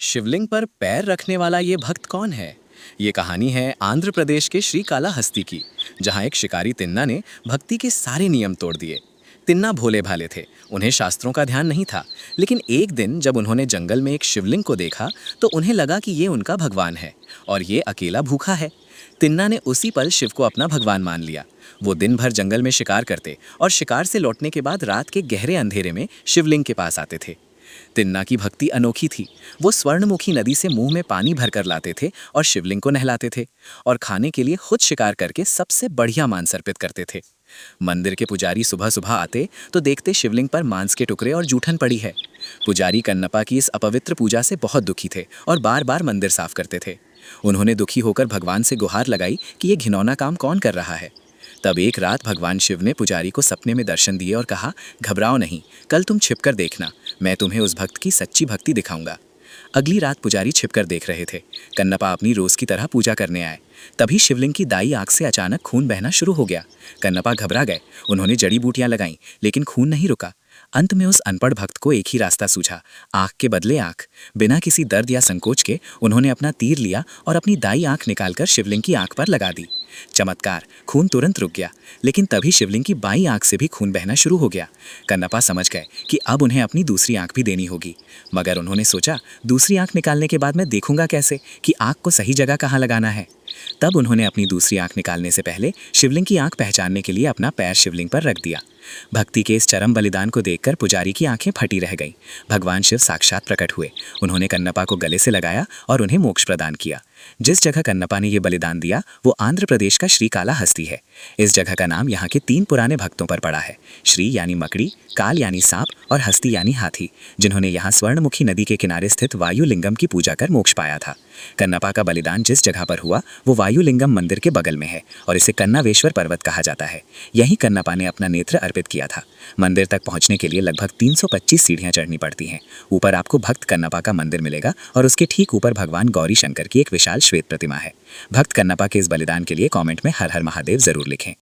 शिवलिंग पर पैर रखने वाला ये भक्त कौन है? ये कहानी है आंध्र प्रदेश के श्रीकालाहस्ती की, जहाँ एक शिकारी तिन्ना ने भक्ति के सारे नियम तोड़ दिए। तिन्ना भोले भाले थे, उन्हें शास्त्रों का ध्यान नहीं था। लेकिन एक दिन जब उन्होंने जंगल में एक शिवलिंग को देखा तो उन्हें लगा कि ये उनका भगवान है और ये अकेला भूखा है। तिन्ना ने उसी पल शिव को अपना भगवान मान लिया। वो दिन भर जंगल में शिकार करते और शिकार से लौटने के बाद रात के गहरे अंधेरे में शिवलिंग के पास आते थे। तिन्ना की भक्ति अनोखी थी। वो स्वर्णमुखी नदी से मुंह में पानी भरकर लाते थे और शिवलिंग को नहलाते थे और खाने के लिए खुद शिकार करके सबसे बढ़िया मांस अर्पित करते थे। मंदिर के पुजारी सुबह सुबह आते तो देखते शिवलिंग पर मांस के टुकड़े और जूठन पड़ी है। पुजारी कन्नपा की इस अपवित्र पूजा से बहुत दुखी थे और बार बार मंदिर साफ करते थे। उन्होंने दुखी होकर भगवान से गुहार लगाई कि ये घिनौना काम कौन कर रहा है। तब एक रात भगवान शिव ने पुजारी को सपने में दर्शन दिए और कहा, घबराओ नहीं, कल तुम छिपकर देखना, मैं तुम्हें उस भक्त की सच्ची भक्ति दिखाऊंगा। अगली रात पुजारी छिपकर देख रहे थे। कन्नपा अपनी रोज की तरह पूजा करने आए। तभी शिवलिंग की दाई आंख से अचानक खून बहना शुरू हो गया। कन्नपा घबरा गए। उन्होंने जड़ी बूटियां लगाईं, लेकिन खून नहीं रुका। अंत में उस अनपढ़ भक्त को एक ही रास्ता सूझा, आंख के बदले आंख। बिना किसी दर्द या संकोच के उन्होंने अपना तीर लिया और अपनी दाई आंख निकालकर शिवलिंग की आंख पर लगा दी। चमत्कार, खून तुरंत रुक गया, लेकिन तभी शिवलिंग की बाईं आंख से भी खून बहना शुरू हो गया। कन्नपा समझ गए कि अब उन्हें अपनी दूसरी आंख भी देनी होगी। मगर उन्होंने सोचा, दूसरी आंख निकालने के बाद मैं देखूंगा कैसे कि आंख को सही जगह कहाँ लगाना है। तब उन्होंने अपनी दूसरी आंख निकालने से पहले शिवलिंग की आंख पहचानने के लिए अपना पैर शिवलिंग पर रख दिया। भक्ति के इस चरम बलिदान को देखकर पुजारी की आंखें फटी रह गईं। भगवान शिव साक्षात प्रकट हुए। उन्होंने कन्नपा को गले से लगाया और उन्हें मोक्ष प्रदान किया। जिस जगह कन्नपा ने यह बलिदान दिया वो आंध्र प्रदेश का श्रीकालाहस्ती है। इस जगह का नाम यहाँ के 3 पुराने भक्तों पर पड़ा है, श्री यानी मकड़ी, काल यानी सांप और हस्ती यानी हाथी, जिन्होंने यहाँ स्वर्णमुखी नदी के किनारे स्थित वायुलिंगम की पूजा कर मोक्ष पाया था। कन्नपा का बलिदान जिस जगह पर हुआ वो वायुलिंगम मंदिर के बगल में है और इसे कन्नावेश्वर पर्वत कहा जाता है। यहीं कन्नपा ने अपना नेत्र अर्पित किया था। मंदिर तक पहुंचने के लिए लगभग 325 सीढ़ियां चढ़नी पड़ती हैं। ऊपर आपको भक्त कन्नपा का मंदिर मिलेगा और उसके ठीक ऊपर भगवान गौरी शंकर की एक विशाल श्वेत प्रतिमा है। भक्त कन्नपा के इस बलिदान के लिए कमेंट में हर हर महादेव जरूर लिखें।